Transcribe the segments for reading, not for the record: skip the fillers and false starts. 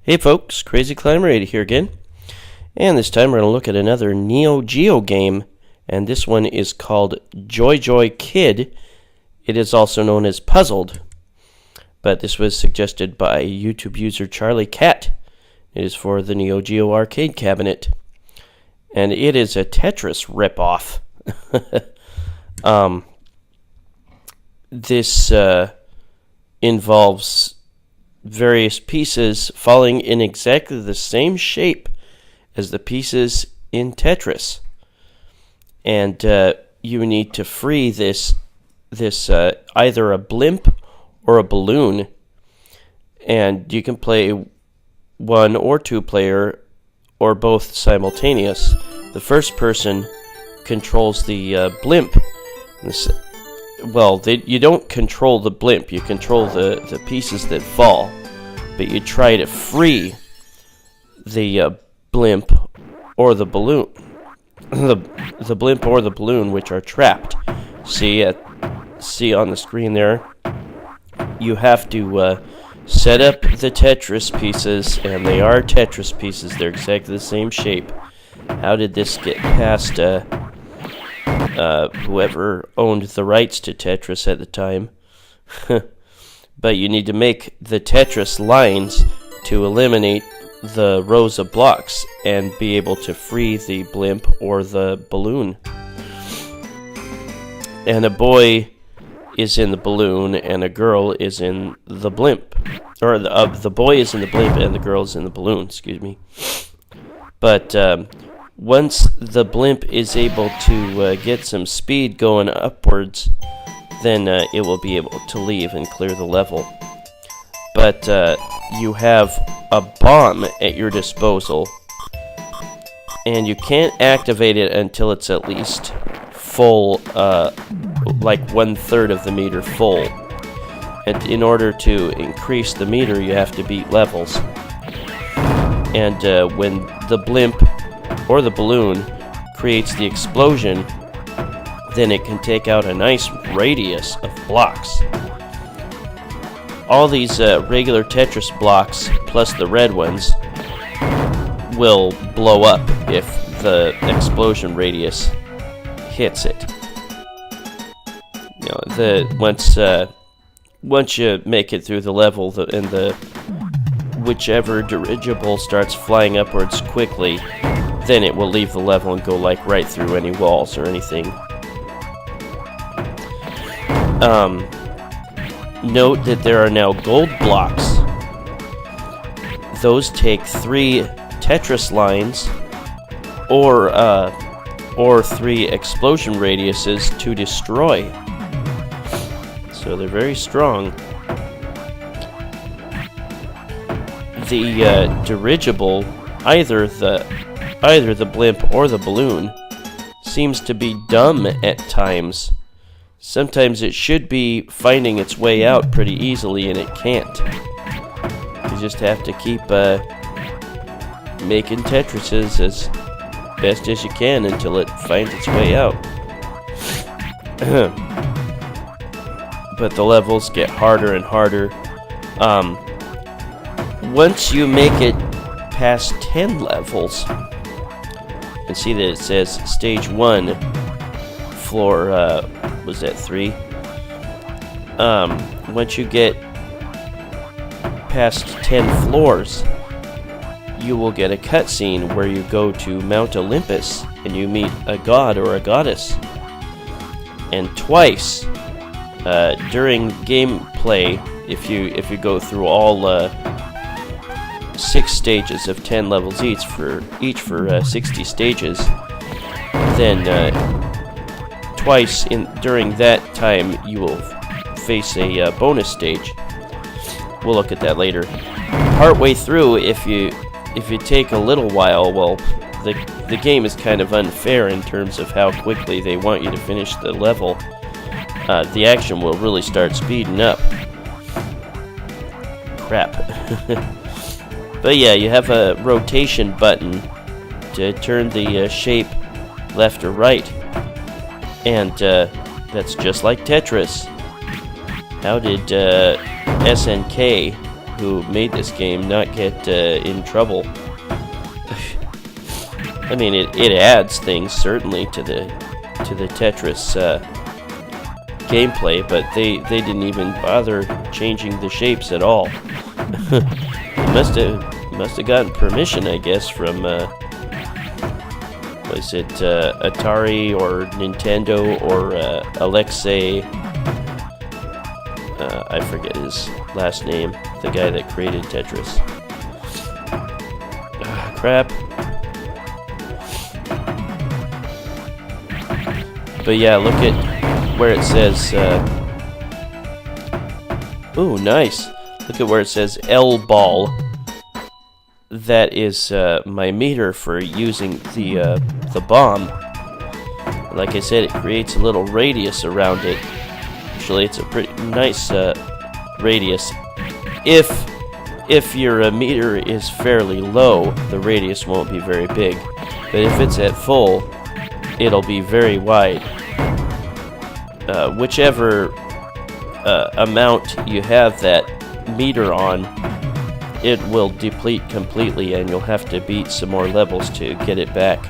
Hey folks, Crazy Climber 80 here again, and this time we're going to look at another NEO GEO game, and this one is called Joy Joy Kid. It is also known as Puzzled, but this was suggested by YouTube user Charlie Cat. It is for the NEO GEO arcade cabinet, and it is a Tetris ripoff. This involves various pieces falling in exactly the same shape as the pieces in Tetris, and you need to free this either a blimp or a balloon, and you can play one or two player or both simultaneous. The first person controls the blimp. You don't control the blimp, you control the pieces that fall, but you try to free the blimp or the balloon, the blimp or the balloon, which are trapped. See on the screen there, you have to set up the Tetris pieces, and they are Tetris pieces, they're exactly the same shape. How did this get past whoever owned the rights to Tetris at the time? But you need to make the Tetris lines to eliminate the rows of blocks and be able to free the blimp or the balloon. And a boy is in the balloon and a girl is in the blimp. Or the boy is in the blimp and the girl is in the balloon, excuse me. But once the blimp is able to get some speed going upwards, then it will be able to leave and clear the level. But you have a bomb at your disposal, and you can't activate it until it's at least full, like 1/3 of the meter full. And in order to increase the meter, you have to beat levels. And when the blimp or the balloon creates the explosion, then it can take out a nice radius of blocks. All these regular Tetris blocks, plus the red ones, will blow up if the explosion radius hits it. Once you make it through the level, whichever dirigible starts flying upwards quickly, then it will leave the level and go like right through any walls or anything. Note that there are now gold blocks. Those take 3 Tetris lines or 3 explosion radiuses to destroy. So they're very strong. The dirigible, either the blimp or the balloon, seems to be dumb at times. Sometimes it should be finding its way out pretty easily, and it can't. You just have to keep making Tetrises as best as you can until it finds its way out. But the levels get harder and harder. Once you make it past 10 levels, you can see that it says stage 1, floor, was that 3? Once you get past 10 floors, you will get a cutscene where you go to Mount Olympus and you meet a god or a goddess. And twice during gameplay, if you go through all 6 stages of 10 levels each for 60 stages, then twice during that time you will face a bonus stage. We'll look at that later. Partway through, if you take a little while, well, the game is kind of unfair in terms of how quickly they want you to finish the level. The action will really start speeding up. Crap. But yeah, you have a rotation button to turn the shape left or right. And that's just like Tetris. How did SNK who made this game not get in trouble. I mean, it adds things certainly to the Tetris gameplay, but they didn't even bother changing the shapes at all. must have gotten permission, I guess, from was it Atari or Nintendo or Alexei? I forget his last name. The guy that created Tetris. Crap. But yeah, look at where it says. Ooh, nice. Look at where it says L ball. That is my meter for using the bomb. Like I said, it creates a little radius around it. Actually, it's a pretty nice radius. If your meter is fairly low, the radius won't be very big. But if it's at full, it'll be very wide. Whichever amount you have that meter on, it will deplete completely, and you'll have to beat some more levels to get it back,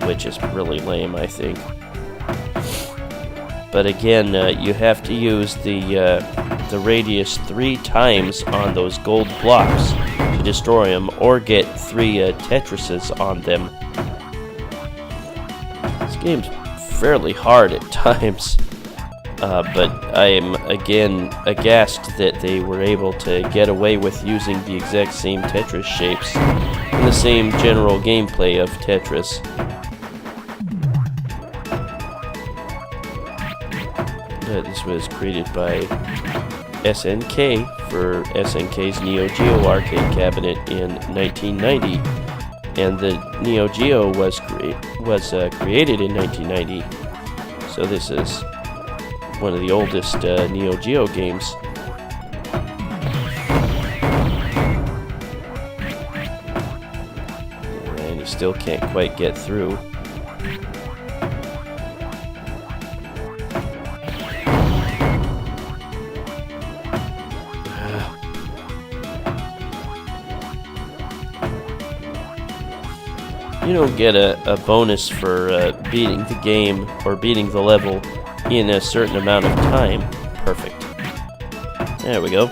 which is really lame, I think. But again, you have to use the radius 3 times on those gold blocks to destroy them, or get 3 Tetrises on them. This game's fairly hard at times, but I am again aghast that they were able to get away with using the exact same Tetris shapes and the same general gameplay of Tetris. This was created by SNK for SNK's NEO GEO arcade cabinet in 1990, and the NEO GEO was created in 1990. So this is one of the oldest NEO GEO games. And you still can't quite get through. You don't get a bonus for beating the game or beating the level in a certain amount of time. Perfect. There we go.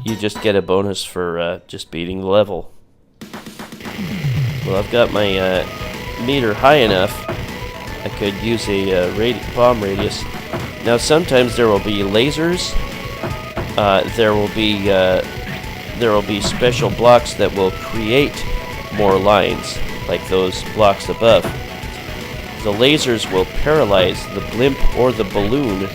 You just get a bonus for just beating the level. Well, I've got my meter high enough. I could use a bomb radius. Now, sometimes there will be lasers. There will be special blocks that will create more lines, like those blocks above. The lasers will paralyze the blimp or the balloon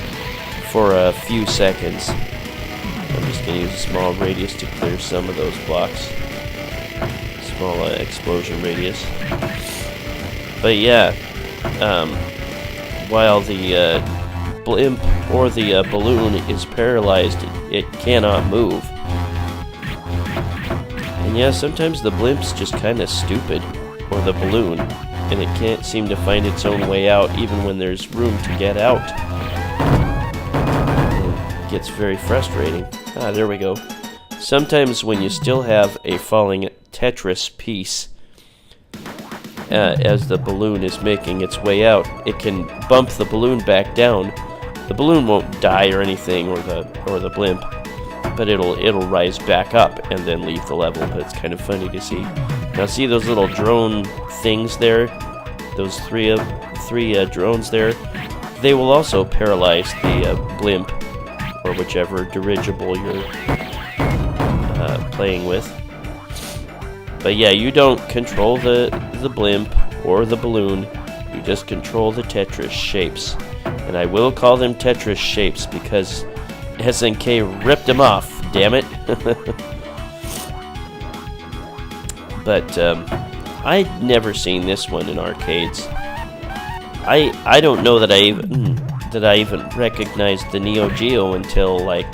for a few seconds. I'm just going to use a small radius to clear some of those blocks. Small explosion radius. But yeah, while the blimp or the balloon is paralyzed, it cannot move. And yeah, sometimes the blimp's just kind of stupid, or the balloon, and it can't seem to find its own way out even when there's room to get out. It gets very frustrating. Ah, there we go. Sometimes when you still have a falling Tetris piece, as the balloon is making its way out, it can bump the balloon back down. The balloon won't die or anything, or the blimp, but it'll rise back up and then leave the level. But it's kind of funny to see. Now see those little drone things there? Those three drones there? They will also paralyze the blimp, or whichever dirigible you're playing with. But yeah, you don't control the blimp or the balloon. You just control the Tetris shapes. And I will call them Tetris shapes because SNK ripped them off, damn it. But I'd never seen this one in arcades. I don't know that I even recognized the NEO GEO until like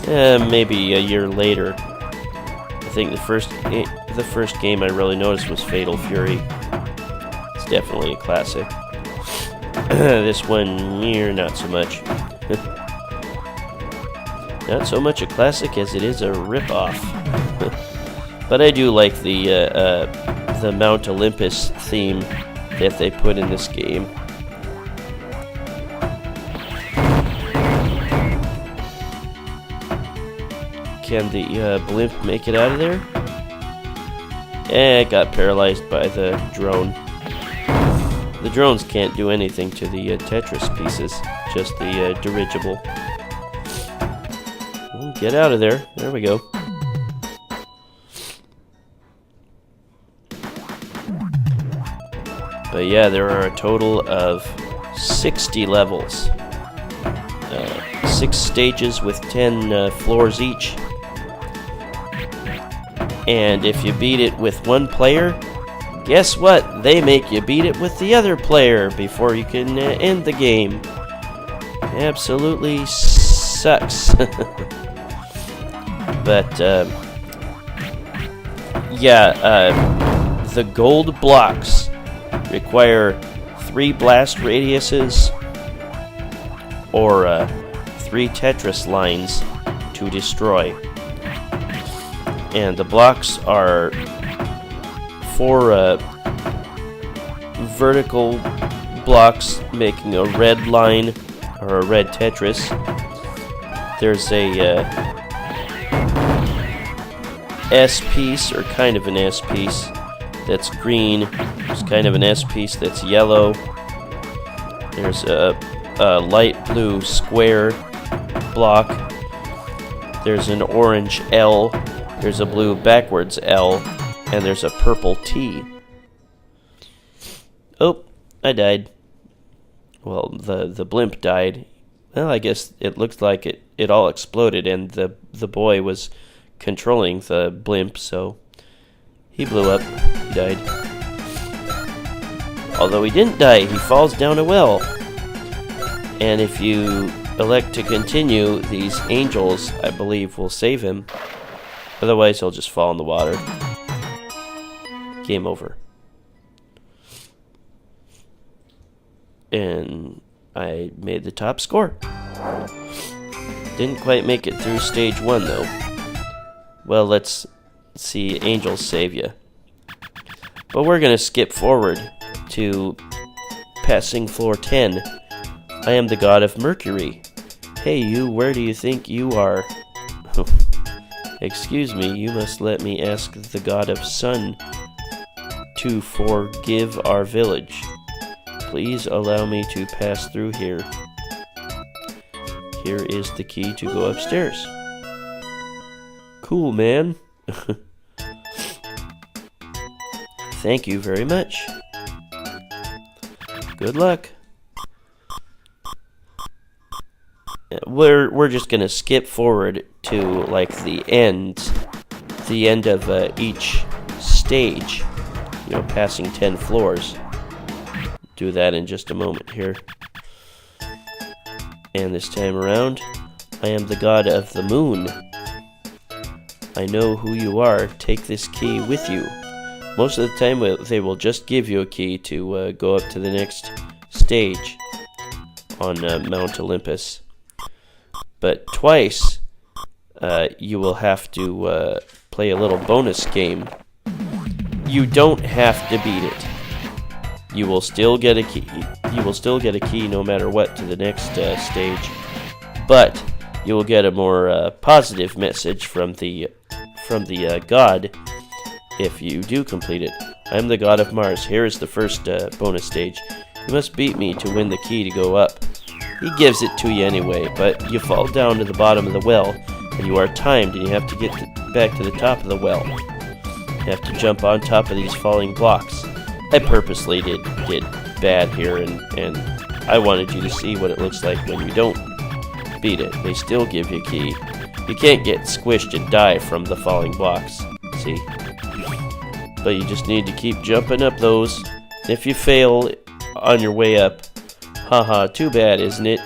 maybe a year later. I think the first game I really noticed was Fatal Fury. It's definitely a classic. This one, not so much. Not so much a classic as it is a rip-off. But I do like the Mount Olympus theme that they put in this game. Can the blimp make it out of there? It got paralyzed by the drone. The drones can't do anything to the Tetris pieces, just the dirigible. Well, get out of there. There we go. But yeah, there are a total of 60 levels. 6 stages with 10 floors each. And if you beat it with one player, guess what? They make you beat it with the other player before you can end the game. Absolutely sucks. But, the gold blocks require 3 blast radiuses or 3 Tetris lines to destroy. And the blocks are 4 vertical blocks making a red line or a red Tetris. There's a S piece, or kind of an S piece, that's green. There's kind of an S piece that's yellow. There's a light blue square block. There's an orange L. There's a blue backwards L. And there's a purple T. Oh, I died. Well, the blimp died. Well, I guess it looked like it all exploded, and the boy was controlling the blimp, so he blew up. He died. Although he didn't die, he falls down a well. And if you elect to continue, these angels, I believe, will save him. Otherwise, he'll just fall in the water. Game over. And I made the top score. Didn't quite make it through stage 1, though. Well, let's see angels save you. But we're going to skip forward to passing floor 10. I am the god of Mercury. Hey, you, where do you think you are? Excuse me, you must let me ask the god of Sun to forgive our village. Please allow me to pass through here. Here is the key to go upstairs. Cool, man. Thank you very much. Good luck. We're just gonna skip forward to like the end of each stage. You know, passing 10 floors. Do that in just a moment here. And this time around, I am the god of the moon. I know who you are. Take this key with you. Most of the time, they will just give you a key to go up to the next stage on Mount Olympus. But twice, you will have to play a little bonus game. You don't have to beat it. You will still get a key. You will still get a key no matter what to the next stage. But you will get a more positive message from the god if you do complete it. I am the god of Mars. Here is the first bonus stage. You must beat me to win the key to go up. He gives it to you anyway, but you fall down to the bottom of the well, and you are timed, and you have to get back to the top of the well. You have to jump on top of these falling blocks. I purposely did bad here, and I wanted you to see what it looks like when you don't beat it. They still give you a key. You can't get squished and die from the falling blocks, see? But you just need to keep jumping up those. If you fail on your way up, haha, too bad, isn't it?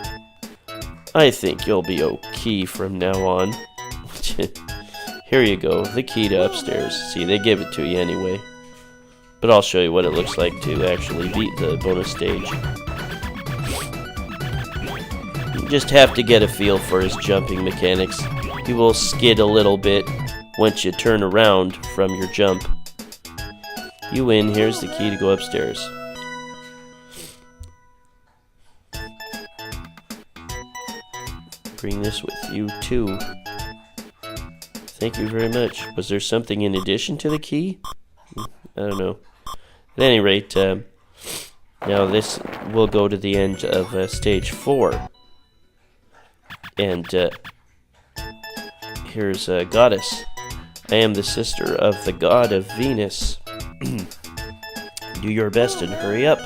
I think you'll be okay from now on. Here you go, the key to upstairs. See, they give it to you anyway. But I'll show you what it looks like to actually beat the bonus stage. just have to get a feel for his jumping mechanics. He will skid a little bit once you turn around from your jump. You win. Here's the key to go upstairs. Bring this with you too. Thank you very much. Was there something in addition to the key? I don't know. At any rate, now this will go to the end of stage 4. And here's a goddess. I am the sister of the god of Venus. Do your best and hurry up.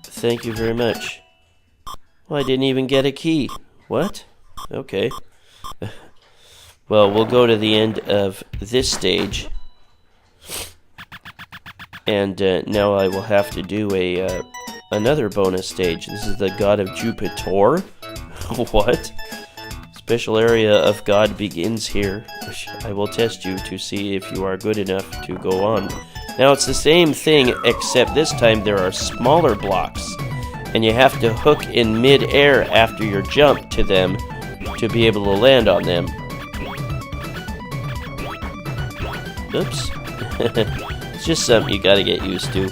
Thank you very much. Well, I didn't even get a key. What? Okay. Well, we'll go to the end of this stage. And now I will have to do another bonus stage. This is the god of Jupiter. What? Special area of God begins here. I will test you to see if you are good enough to go on. Now it's the same thing, except this time there are smaller blocks, and you have to hook in mid-air after your jump to them to be able to land on them. Oops. It's just something you gotta get used to.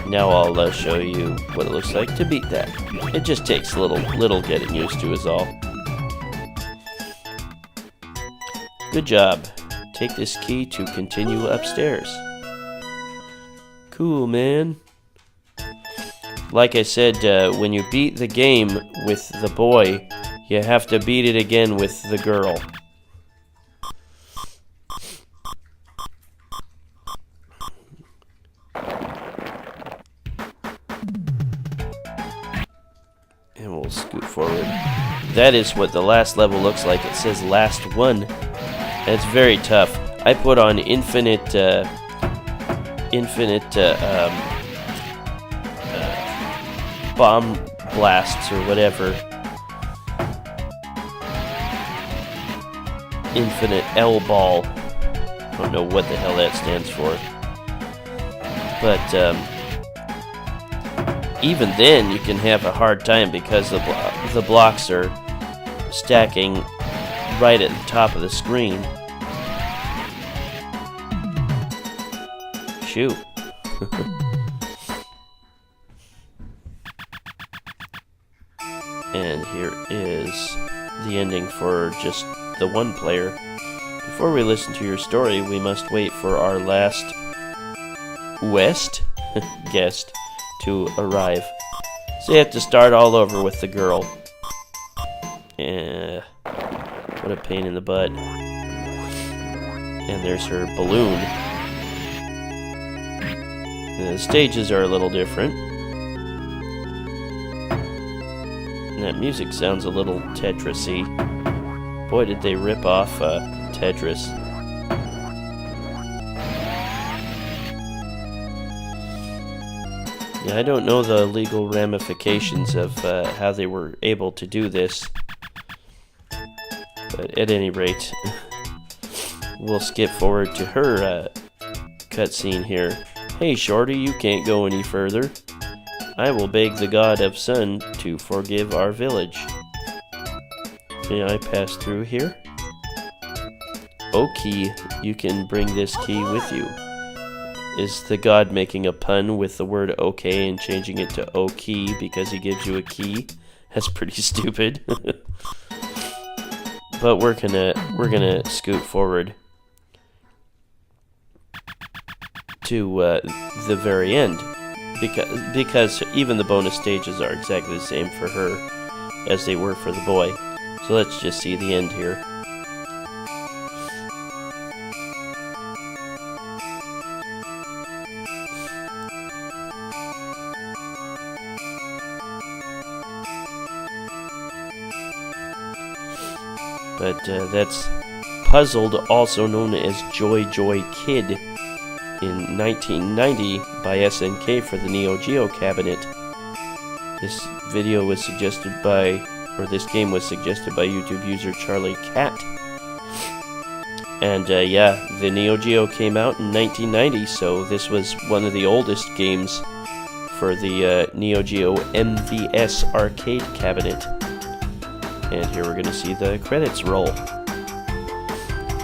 Now I'll show you what it looks like to beat that. It just takes a little getting used to is all. Good job. Take this key to continue upstairs. Cool, man. Like I said, when you beat the game with the boy, you have to beat it again with the girl. And we'll scoot forward. That is what the last level looks like. It says last one. And it's very tough. I put on infinite bomb blasts or whatever. Infinite L ball. I don't know what the hell that stands for. But even then you can have a hard time because the blocks are stacking right at the top of the screen. Shoot. And here is the ending for just the one player. Before we listen to your story, we must wait for our last guest to arrive. So you have to start all over with the girl. What a pain in the butt. And there's her balloon. The stages are a little different. And that music sounds a little Tetris-y. Boy, did they rip off Tetris. Yeah, I don't know the legal ramifications of how they were able to do this. But at any rate, we'll skip forward to her cutscene here. Hey, Shorty, you can't go any further. I will beg the god of sun to forgive our village. May I pass through here? Okay, you can bring this key with you. Is the god making a pun with the word okay and changing it to okay because he gives you a key? That's pretty stupid. But we're gonna scoot forward to the very end, because even the bonus stages are exactly the same for her as they were for the boy. So let's just see the end here. But that's Puzzled, also known as Joy Joy Kid, in 1990 by SNK for the NEO GEO cabinet. This video was suggested by, or this game was suggested by YouTube user Charlie Cat. And yeah, the Neo Geo came out in 1990, so this was one of the oldest games for the Neo Geo MVS arcade cabinet. And here we're going to see the credits roll.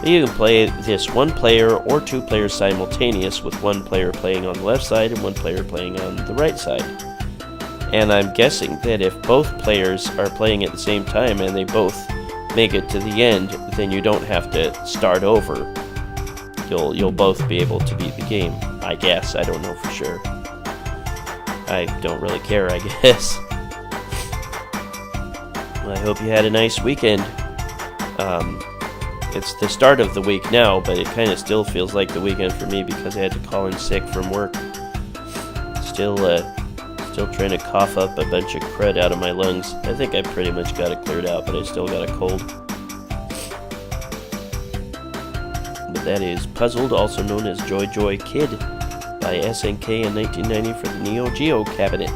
You can play this one player or two players simultaneous, with one player playing on the left side and one player playing on the right side. And I'm guessing that if both players are playing at the same time and they both make it to the end, then you don't have to start over. You'll both be able to beat the game. I guess. I don't know for sure. I don't really care, I guess. I hope you had a nice weekend. It's the start of the week now, but it kind of still feels like the weekend for me because I had to call in sick from work. Still trying to cough up a bunch of crud out of my lungs. I think I pretty much got it cleared out, but I still got a cold. But that is Puzzled, also known as Joy Joy Kid, by SNK in 1990 for the Neo Geo cabinet.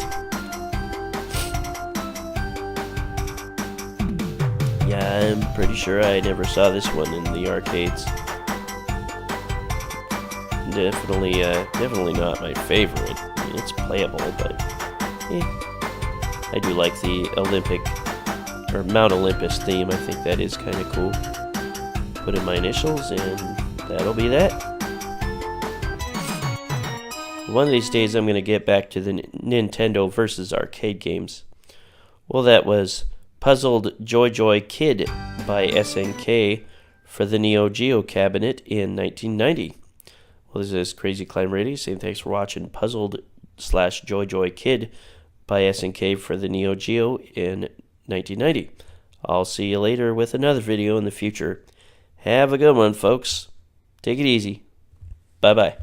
Yeah, I'm pretty sure I never saw this one in the arcades. Definitely not my favorite. I mean, it's playable, but I do like the Olympic or Mount Olympus theme. I think that is kind of cool. Put in my initials, and that'll be that. One of these days, I'm going to get back to the Nintendo versus arcade games. Well, that was Puzzled Joy Joy Kid by SNK for the Neo Geo cabinet in 1990. Well, this is Crazy Climb Radio saying thanks for watching Puzzled/Joy Joy Kid by SNK for the Neo Geo in 1990. I'll see you later with another video in the future. Have a good one, folks. Take it easy. Bye-bye.